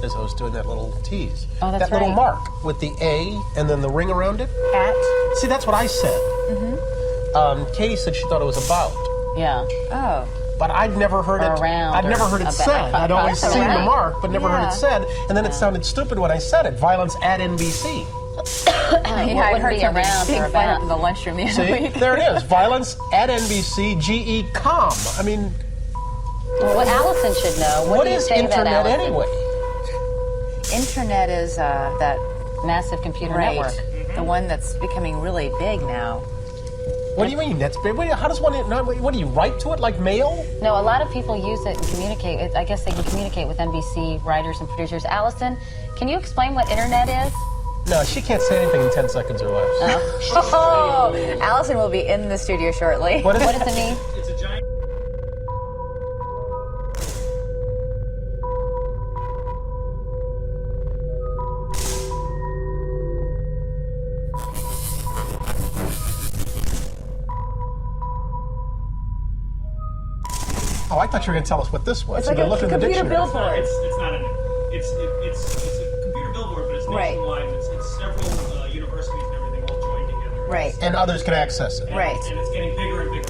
as I was doing that little tease. Oh, that's that little right. mark with the A and then the ring around it. At. See, that's what I said. Katie said she thought it was about. Yeah. Oh. But I'd never heard Or it. around I'd never or heard it about. said. I'd always That's seen right. the mark, but never heard Yeah. it said. And then it sounded stupid when I said it. Violence at NBC. Yeah, I wouldn't heard be something around big or fight about. up in the lunchroom the other See, week. there it is. Violence at NBC. GE com. I mean, Well, what Allison should know. what do you is say to that, internet Allison? anyway? Internet is that Massive computer right, network. the one that's becoming really big now. What do you mean? That's big. How does one? What do you write to it like mail? No, a lot of people use it and communicate. I guess they can communicate with NBC writers and producers. Allison, can you explain what internet is? No, she can't say anything in 10 seconds or less. Oh, Allison will be in the studio shortly. What is What it? does it mean? It's a giant. Oh, I thought you were going to tell us what this was. It's like You a looked in the computer dictionary. billboard. It's not an. It's a computer billboard, but it's Right. nationwide. It's several universities and everything all joined together. Right. And others can access it. Right. And it's getting bigger and bigger.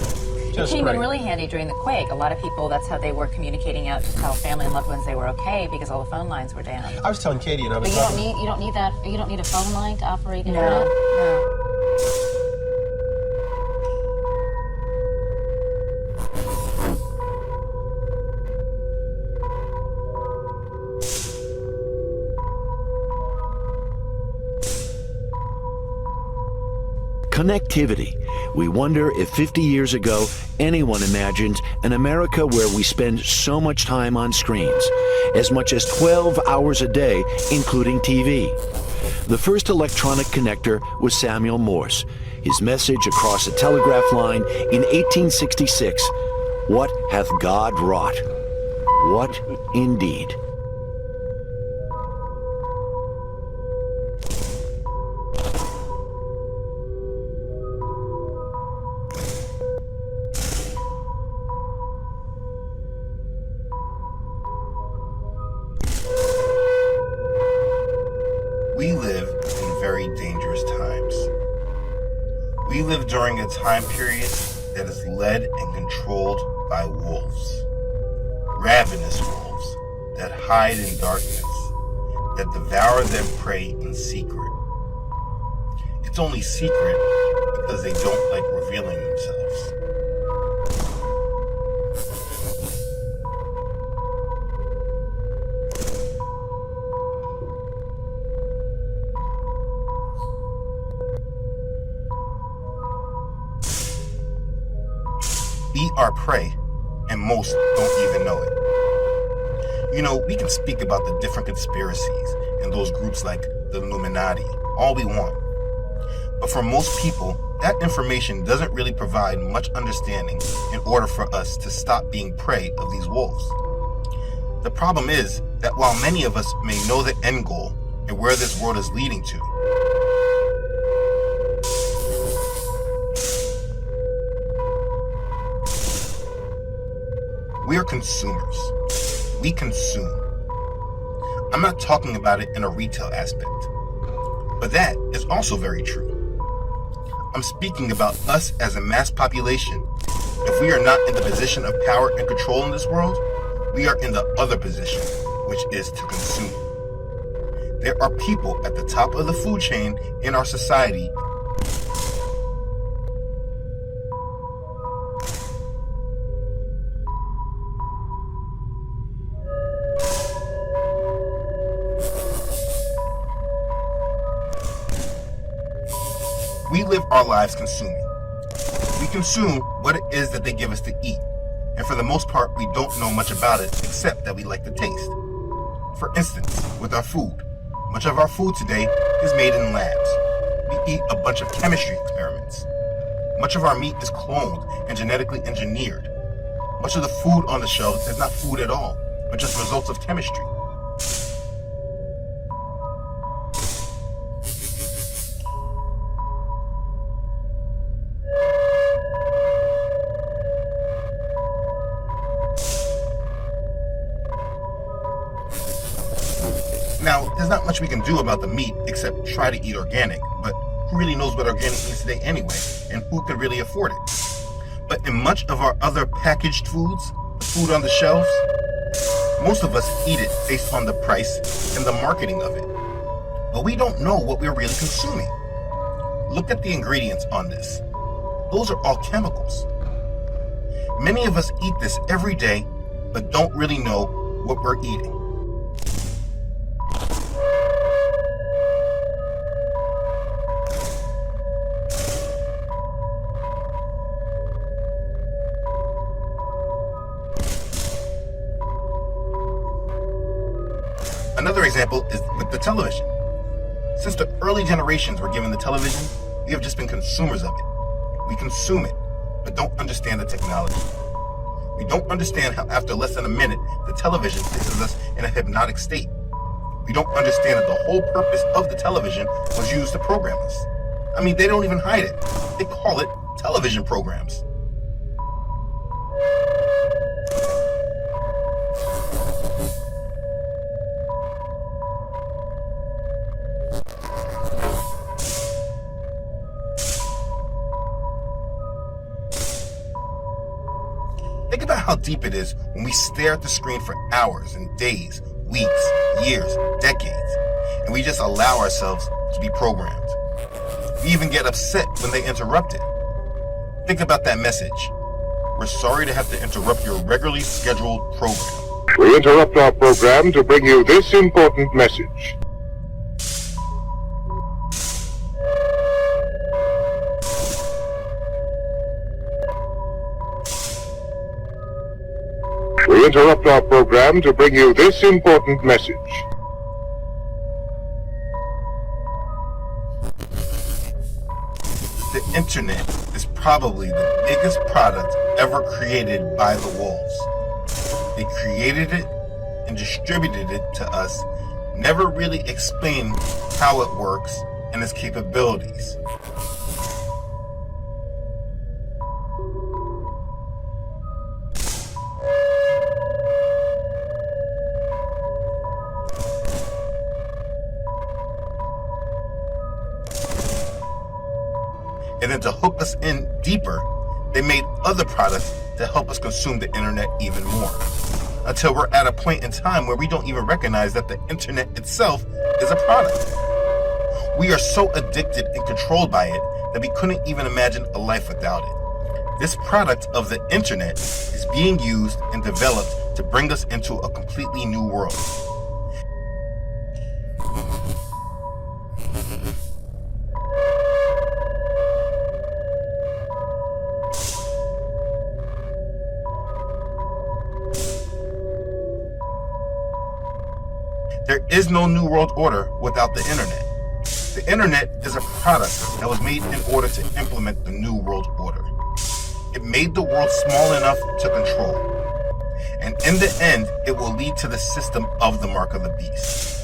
It Just came great. in really handy during the quake. A lot of people, that's how they were communicating out to tell family and loved ones they were okay because all the phone lines were down. I was telling Katie, and I was But you don't need that. You don't need a phone line to operate internet. No. Connectivity. We wonder if 50 years ago anyone imagined an America where we spend so much time on screens, as much as 12 hours a day, including TV. The first electronic connector was Samuel Morse. His message across a telegraph line in 1866, "What hath God wrought?" What indeed? We live in very dangerous times. We live during a time period that is led and controlled by wolves. Ravenous wolves that hide in darkness, that devour their prey in secret. It's only secret because they don't like revealing themselves. We are prey, and most don't even know it. You know, we can speak about the different conspiracies and those groups like the Illuminati all we want. But for most people, that information doesn't really provide much understanding in order for us to stop being prey of these wolves. The problem is that while many of us may know the end goal and where this world is leading to, we are consumers. We consume. I'm not talking about it in a retail aspect, but that is also very true. I'm speaking about us as a mass population. If we are not in the position of power and control in this world, we are in the other position, which is to consume. There are people at the top of the food chain in our society We live our lives consuming. We consume what it is that they give us to eat, and for the most part, we don't know much about it except that we like the taste. For instance, with our food, much of our food today is made in labs. We eat a bunch of chemistry experiments. Much of our meat is cloned and genetically engineered. Much of the food on the shelves is not food at all, but just results of chemistry. there's not much we can do about the meat except try to eat organic, but who really knows what organic means today anyway, and who could really afford it? But in much of our other packaged foods, the food on the shelves, most of us eat it based on the price and the marketing of it. But we don't know what we're really consuming. Look at the ingredients on this. Those are all chemicals. Many of us eat this every day, but don't really know what we're eating. Another example is with the television. Since the early generations were given the television, we have just been consumers of it. We consume it, but don't understand the technology. We don't understand how after less than a minute, the television places us in a hypnotic state. We don't understand that the whole purpose of the television was used to program us. I mean, they don't even hide it. They call it television programs. Think about how deep it is when we stare at the screen for hours and days, weeks, years, decades, and we just allow ourselves to be programmed. We even get upset when they interrupt it. Think about that message. We're sorry to have to interrupt your regularly scheduled program. We interrupt our program to bring you this important message. We interrupt our program to bring you this important message. The internet is probably the biggest product ever created by the wolves. They created it and distributed it to us, never really explained how it works and its capabilities. And then to hook us in deeper, they made other products to help us consume the internet even more. Until we're at a point in time where we don't even recognize that the internet itself is a product. We are so addicted and controlled by it that we couldn't even imagine a life without it. This product of the internet is being used and developed to bring us into a completely new world. There is no new world order without the internet. The internet is a product that was made in order to implement the new world order. It made the world small enough to control. And in the end, it will lead to the system of the mark of the beast.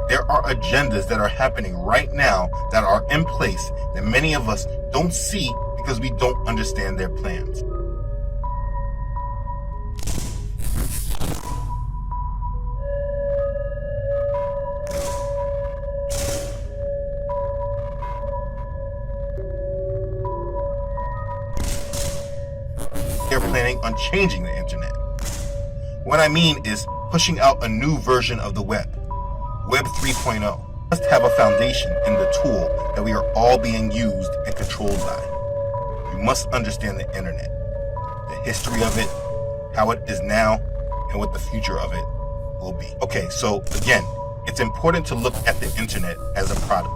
There are agendas that are happening right now that are in place that many of us don't see because we don't understand their plans. They're planning on changing the internet. What I mean is pushing out a new version of the web, Web 3.0. Must have a foundation in the tool that we are all being used and controlled by. You must understand the internet, the history of it, how it is now, and what the future of it will be. Okay, so again, it's important to look at the internet as a product.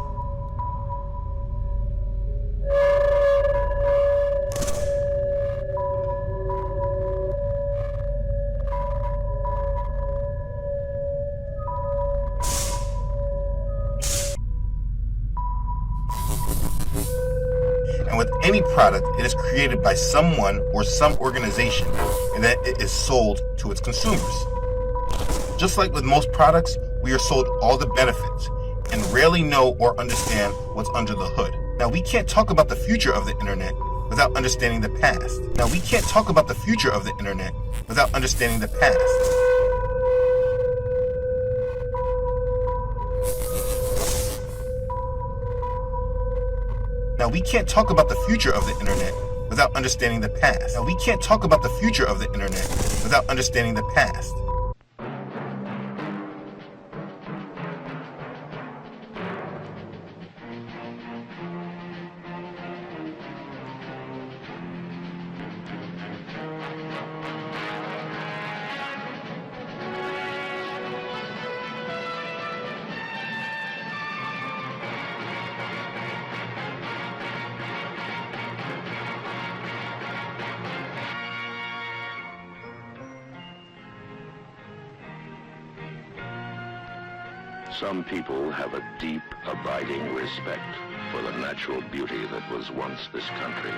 And with any product, it is created by someone or some organization, and then it is sold to its consumers. Just like with most products, we are sold all the benefits and rarely know or understand what's under the hood. Now, we can't talk about the future of the internet without understanding the past. Now, we can't talk about the future of the internet without understanding the past. Now, we can't talk about the future of the internet without understanding the past. Now, we can't talk about the future of the internet without understanding the past. Some people have a deep, abiding respect for the natural beauty that was once this country.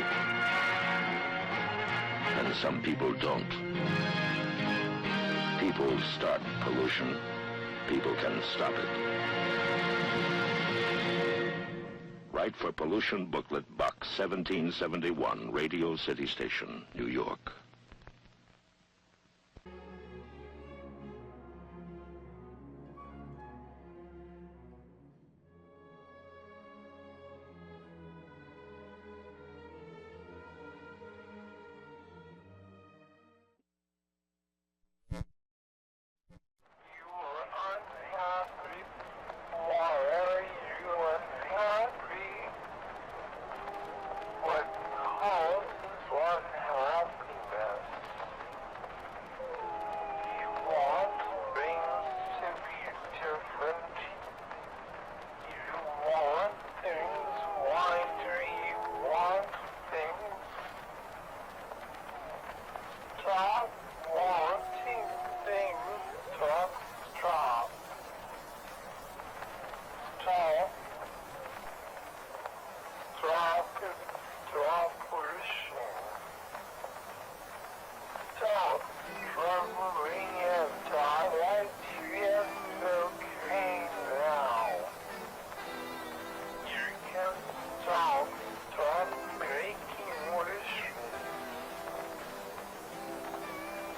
And some people don't. People start pollution. People can stop it. Write for Pollution Booklet, Box 1771, Radio City Station, New York.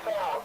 Stop